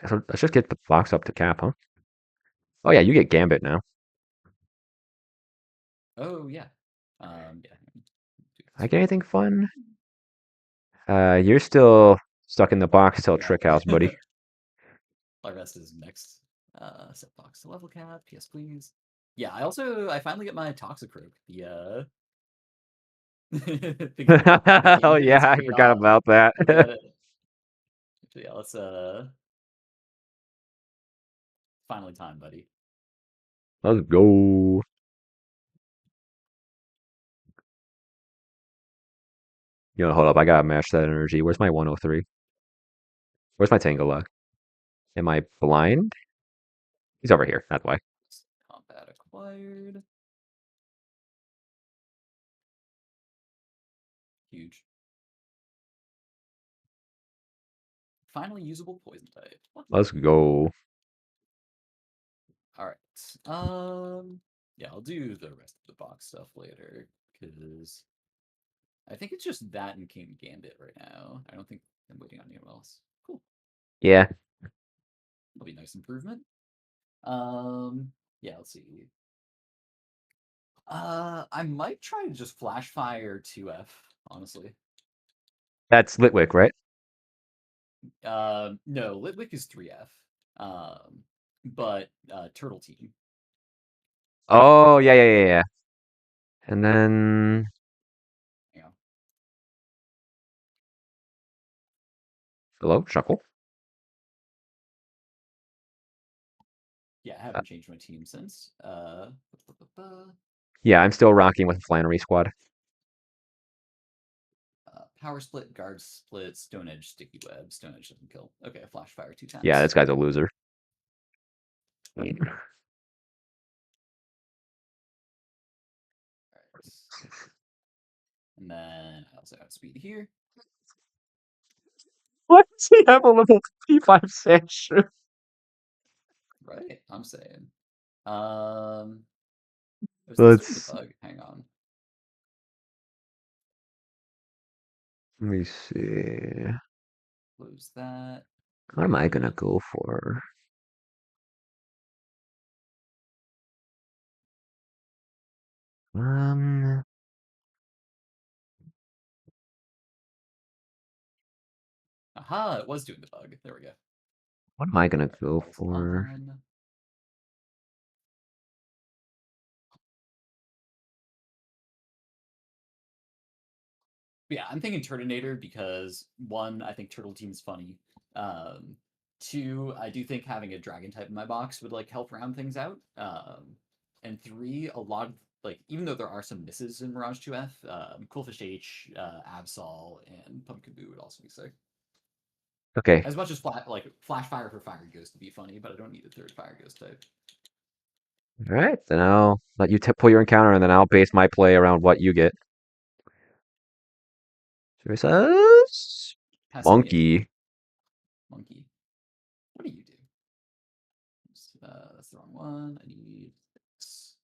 so let's just get the box up to cap, huh? Oh yeah, you get Gambit now. Oh yeah. Yeah. Do I this get real anything quick. fun? You're still stuck in the box till Trick House, Yeah. buddy. Larvest is next. Set box to level cap. Yes, please. Yeah, I finally get my Toxicroak. The Oh gambit yeah, has I paid forgot off. about that. We got it. So yeah, let's finally time, buddy. Let's go. Hold up. I gotta match that energy. Where's my 103? Where's my Tangela? Am I blind? He's over here. That's why. Combat acquired. Huge. Finally usable poison type. What? Let's go. All right. Yeah, I'll do the rest of the box stuff later because I think it's just that and King Gambit right now. I don't think I'm waiting on anyone else. Cool. Yeah. That'll be a nice improvement. Yeah, let's see. I might try to just flash fire 2F, honestly. That's Litwick, right? No, Litwick is 3F. Um, but Turtle Team. Oh, yeah, yeah, yeah, yeah. And then Hang on. hello, Shuckle. Yeah, I Uh, haven't changed my team since. yeah, I'm still rocking with Flannery squad. Power Split, Guard Split, Stone Edge, Sticky Web. Stone Edge doesn't kill. Okay, Flash Fire 2 Yeah, this times. guy's a loser. All right. And then I also have speed here. Why does he have a level P5 Sash? Right, I'm saying. Was this doing the Let's bug? Hang on. let me see. Close that. What am I gonna Good. go for? Um, Aha, it was doing the bug. There we go. what am I gonna All right, go that is for? on. Yeah, I'm thinking Turtonator because one, I think Turtle Team is funny. Um, Two, I do think having a dragon type in my box would like help round things out. And three, a lot of like even though there are some misses in Mirage 2F, Coolfish H, Absol, and Pumpkin Boo would also be sick. Okay, As much as Flash Fire for Fire Ghost would be funny, but I don't need a third Fire Ghost type. All right, then I'll let you pull your encounter, and then I'll base my play around what you get. So he says, Passimian. monkey. Monkey. What do you do? Oops, that's the wrong one. I need this.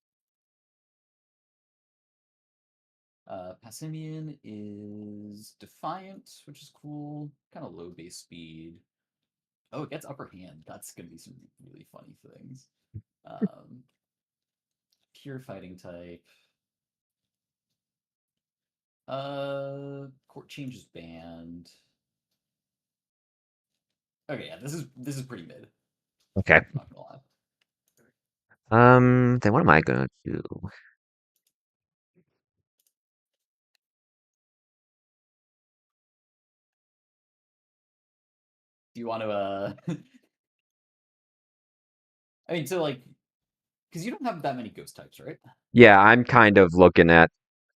Passimian is Defiant, which is cool. Kind of low base speed. Oh, it gets upper hand. That's going to be some really funny things. Um, Pure fighting type. Court changes band. Okay, yeah, this is pretty mid. Okay. I'm not gonna lie. Then what am I gonna do? Do you want to? I mean, so like, because you don't have that many ghost types, right? Yeah, I'm kind of looking at.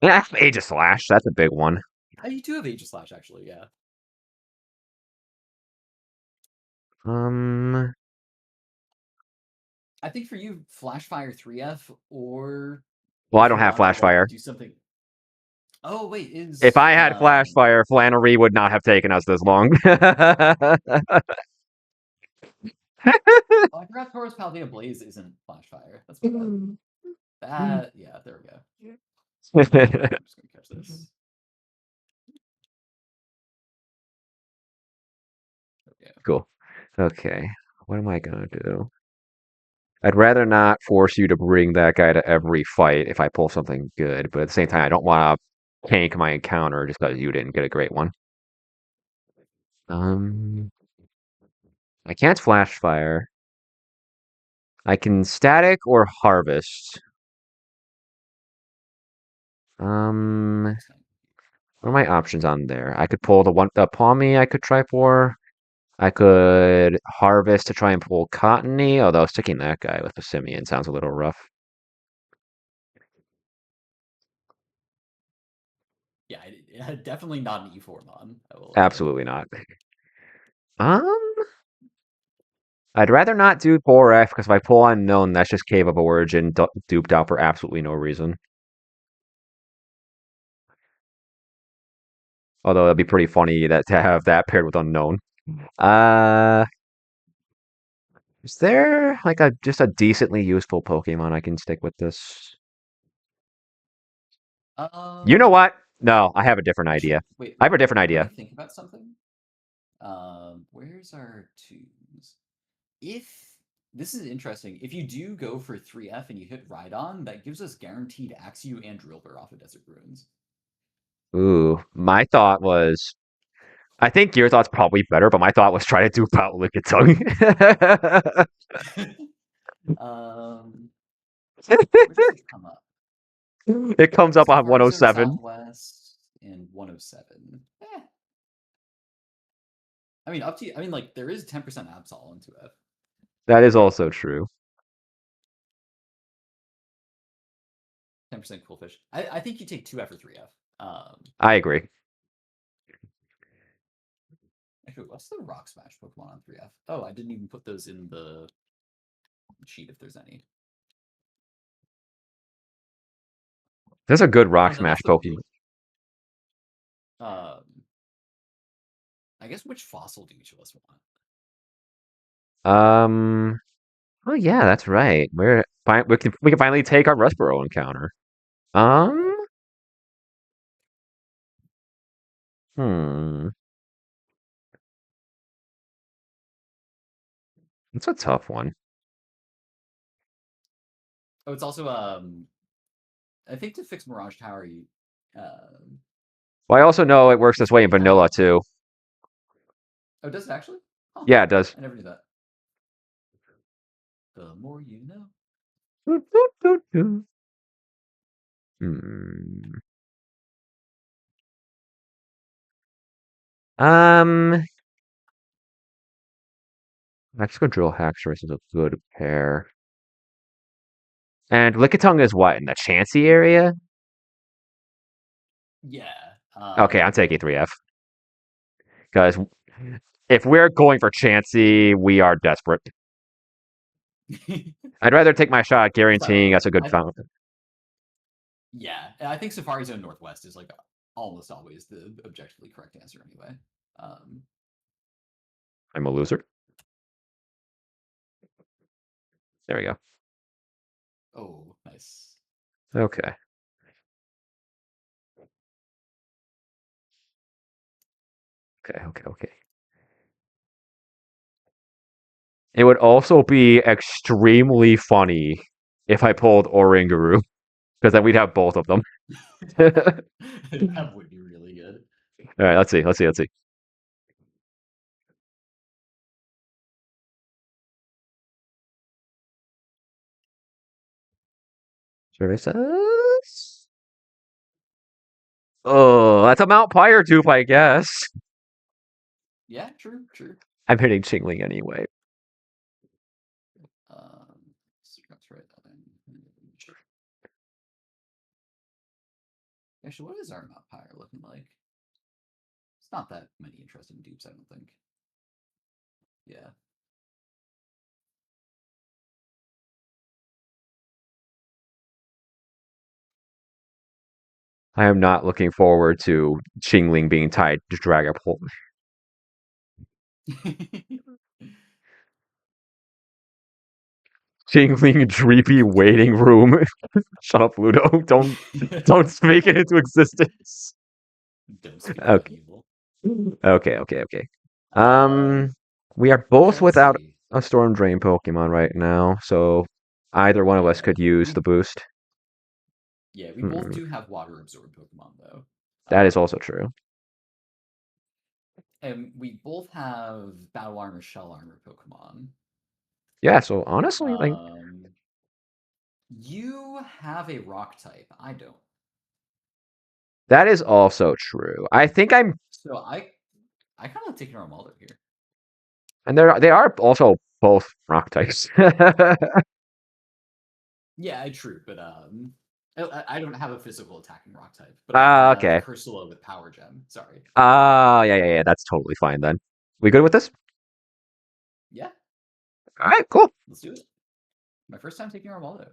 Yeah, Age of Slash. That's a big one. Oh, you do have Aegis actually. Yeah. Um, I think for you, Flashfire 3F, or well, I if don't you have want to like Flashfire. do something. Oh wait, If is I had Flashfire, Flannery would not have taken us this long. oh, I forgot Taurus Paldea Blaze isn't Flashfire. That's my bad. That yeah, there we go. I'm just gonna catch this. Okay. Cool. Okay. What am I gonna do? I'd rather not force you to bring that guy to every fight if I pull something good, but at the same time, I don't want to tank my encounter just because you didn't get a great one. Um, I can't flash fire. I can static or harvest. Um, what are my options on there? I could pull the Palmy I could try for. I could harvest to try and pull Cottony, although sticking that guy with the Simeon sounds a little rough. Yeah, definitely not an E4 mon. I will. Absolutely not. Um, I'd rather not do 4F because if I pull Unknown, that's just Cave of Origin duped out for absolutely no reason. Although it'd be pretty funny that to have that paired with Unknown. Uh, is there like a just a decently useful Pokemon I can stick with this? You know Um, what? No, I have a different idea. actually, wait. I have a different Let me idea. think about something. Where's our tunes? If this is interesting, if you do go for 3F and you hit Rhydon, that gives us guaranteed Axew and Drillbur off of Desert Ruins. Ooh, my thought was I think your thought's probably better, but my thought was try to dupe out Lickitung. um, where does it come up? It comes up on Safari Zone 107. Southwest and 107. I mean, up to you. I mean, like, there is 10% Absol into F. That is also true. 10% Cool Fish. I think you take 2F or 3F. I agree. Actually, what's the Rock Smash Pokemon on 3F? Oh, I didn't even put those in the sheet if there's any. There's a good Oh, Rock no, Smash that's the Pokemon. big. Um, I guess which fossil do each of us want? Um. Oh yeah, that's right. We can finally take our Rustboro encounter. Yeah. Um. Hmm. It's a tough one. Oh, it's also I think to fix Mirage Tower, you Well, I also know it works is this way in Breaking Out. vanilla too. Oh, does it actually? Huh. Yeah, it does. I never knew that. The more you know. Doot, doot, doot, doot. Hmm. Um. Mexico Drill Haxorus is a good pair. And Lickitung is what in the Chansey area? Yeah. Okay, I'm taking 3F because if we're going for Chansey, we are desperate. I'd rather take my shot It's not guaranteeing really. us a good fountain. Yeah, I think Safari Zone Northwest is like almost always the objectively correct answer anyway. Um, I'm a loser. There we go. oh, nice. Okay. Okay. It would also be extremely funny if I pulled Oranguru, because then we'd have both of them. All That would be really good. right, let's see. Survey says. Oh, that's a Mount Pyre dupe, I guess. Yeah, true. I'm hitting Chingling anyway. So let's write that in. Actually, what is our Mount Pyre looking like? It's not that many interesting dupes, I don't think. Yeah. I am not looking forward to Chingling being tied to Dragapult. Chingling Dreepy waiting room. Shut up, Ludo. Don't speak it into existence. Don't speak about Okay. evil. Okay. Um, Um, we are yeah, both let's without see. a Storm Drain Pokemon right now, so either one of us Yeah, could use the we boost. yeah we both Hmm, do have water absorbed Pokemon though. that is also Um, true. and we both have Battle Armor, Shell Armor Pokemon. Yeah, so honestly, like Um, you have a Rock type. I don't. that is also true. I think I'm, So I kind of taking Armaldo here. and they are also both rock types. Yeah, true, but I don't have a physical attacking Rock type, but I Ah, have okay. Cursula with Power Gem. Sorry. Yeah. That's totally fine then. We good with this? Yeah, All right, cool. let's do it. My first time taking Armaldo.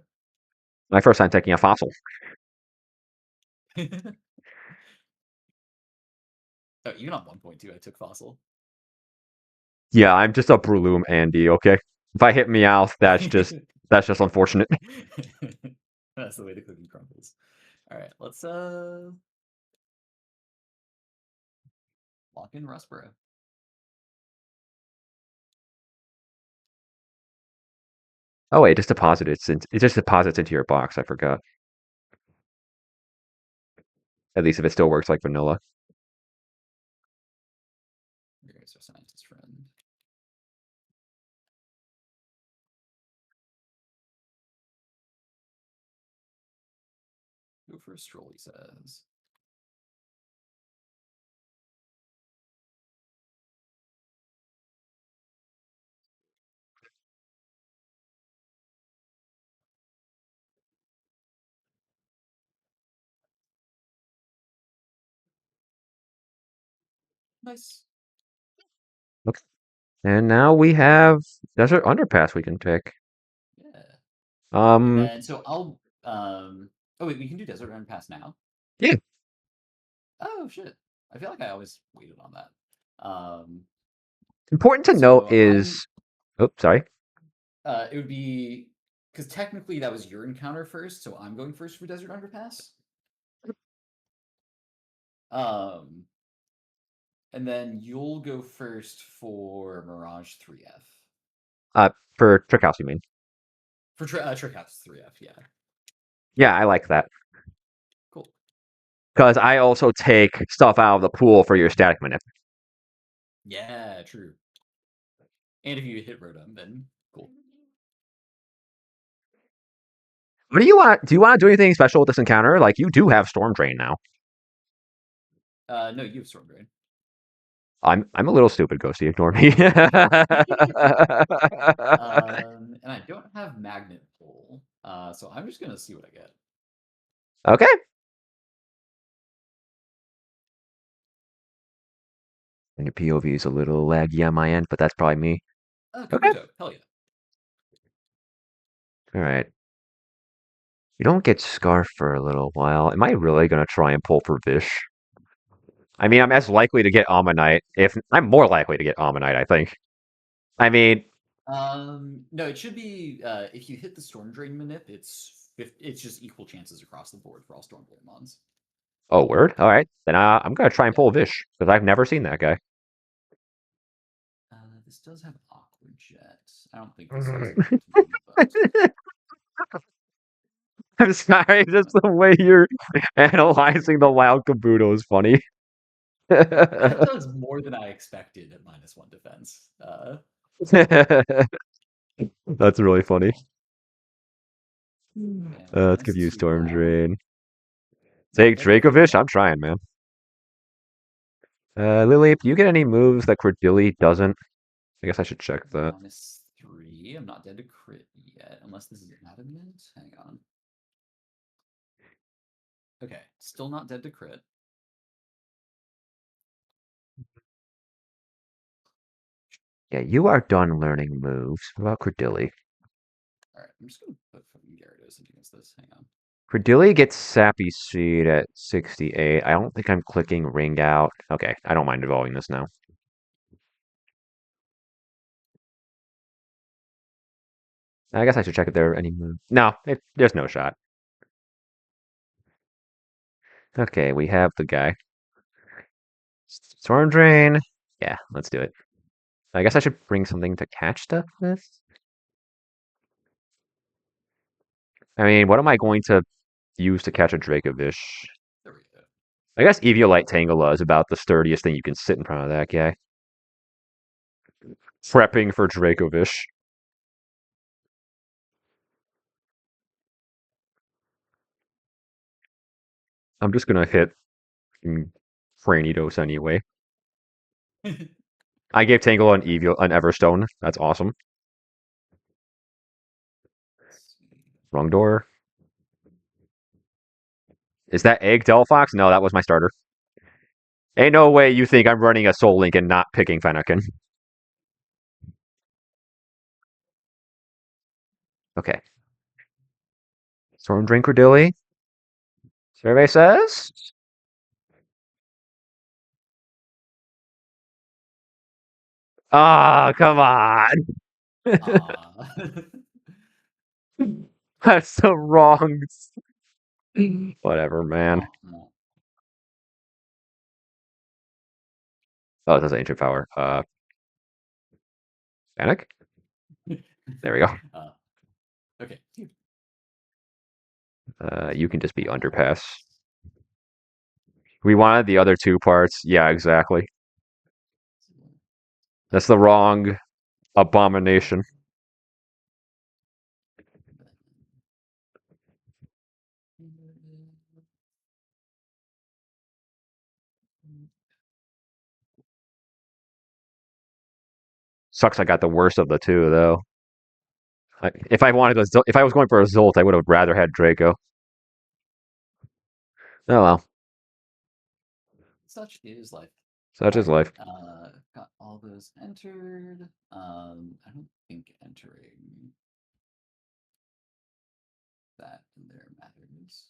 My first time taking a fossil. Oh, even on 1.2, I took Fossil. Yeah, I'm just a Breloom Andy. Okay, if I hit Meowth, that's just unfortunate. That's the way the cookie crumbles. All right, let's lock in Rustboro. Oh wait, it just deposits into your box. I forgot. At least if it still works like vanilla. Here's our scientist friend. Go for a stroll, he says. Nice. Okay. And now we have Desert Underpass we can pick. Yeah. And Um, then so I'll oh wait, we can do Desert Underpass now. yeah. Oh shit. I feel like I always waited on that. Important to note So I'm is, oh, sorry. it would be because technically that was your encounter first, so I'm going first for Desert Underpass. Um, and then you'll go first for Mirage 3F. Uh, for Trick House, you mean? For Trick House 3F, yeah. Yeah, I like that Cool. because I also take stuff out of the pool for your static manip. Yeah, true. And if you hit Rotom, then cool. What do you want? Do you want to do anything special with this encounter? Like you do have Storm Drain now. No, you have Storm Drain. I'm a little stupid, Ghosty. Ignore me. And I don't have Magnet Pull, so I'm just gonna see what I get. Okay. And your POV is a little laggy on my end, but that's probably me. Okay. Kabuto, hell yeah. All right. You don't get Scarf for a little while. Am I really gonna try and pull for Vish? I mean, I'm as likely to get Ammonite. If I'm more likely to get Ammonite, I think. I mean, No, it should be if you hit the Storm Drain manip, it's just equal chances across the board for all Storm Drain mons. oh, word. All right, then I'm gonna try and Yeah. pull Vish because I've never seen that guy. This does have Aqua Jet. I don't think this does anything to me, but I'm sorry, just the way you're analyzing the wild Kabuto is funny. that does more than I expected at -1 defense. That's really funny. Okay, I'm at Let's give you -2 Storm now. Drain. Not Take dead to crit Dracovish. yet. I'm trying, man. Lily, do you get any moves that Cordilly doesn't? I guess I should check that. -3. I'm not dead to crit yet, unless this is adamant. Hang on. Okay, still not dead to crit. Yeah, you are done learning moves. What about Cordilly? All right, I'm just gonna put fucking Gyarados against this. Hang on. Cordilly gets Sappy Seed at 68. I don't think I'm clicking Ring Out. Okay, I don't mind evolving this now. I guess I should check if there are any moves. No, there's no shot. Okay, we have the guy. Storm Drain. Yeah, let's do it. I guess I should bring something to catch stuff with. I mean, what am I going to use to catch a Dracovish? There we go. I guess Eviolite Tangela is about the sturdiest thing you can sit in front of that guy. Prepping for Dracovish. I'm just gonna hit Franidos anyway. I gave Tangela an Everstone. That's awesome. Wrong door. Is that Egg Delphox? No, that was my starter. Ain't no way you think I'm running a Soul Link and not picking Fennekin. Okay. Storm Drain Cordilly. Survey says. Ah, come on. Uh, That's the wrong. Whatever, man. no. Oh, it says ancient power. Panic? There we go. Okay. You can just be underpass. We wanted the other two parts. Yeah, exactly. That's the wrong abomination. Sucks I got the worst of the two, though. If I wanted to, if I was going for a Zolt, I would have rather had Draco. Oh well, Such is life. such All is right. life. Got all those entered. I don't think entering that in there matters.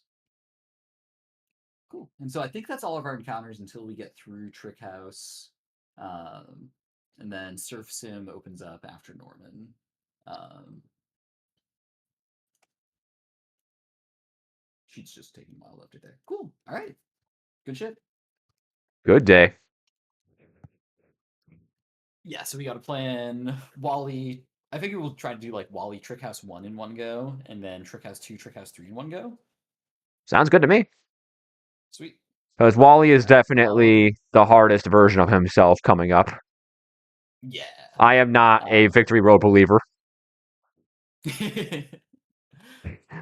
Cool. And so I think that's all of our encounters until we get through Trick House. And then Surf Sim opens up after Norman. Um, she's just taking a while after there. Cool. All right. Good shit. Good day. Yeah, so we got to plan Wally. I figure we'll try to do like Wally Trick House 1 in one go, and then Trick House 2, Trick House 3 in one go. Sounds good to me. Sweet. Because Wally is All right. definitely the hardest version of himself coming up. Yeah. I am not a Victory Road believer.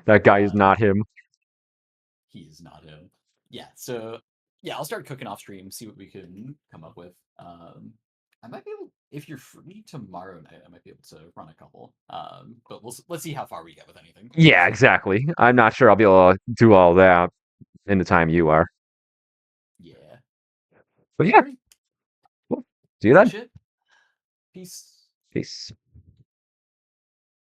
That guy is not him. He is not him. Yeah, so yeah, I'll start cooking off stream, see what we can come up with. I might be able, if you're free tomorrow night, I might be able to run a couple. But let's see how far we get with anything. Yeah, exactly. I'm not sure I'll be able to do all that in the time you are. Yeah. But yeah, Alright. cool. See you Good then. shit. Peace. Peace.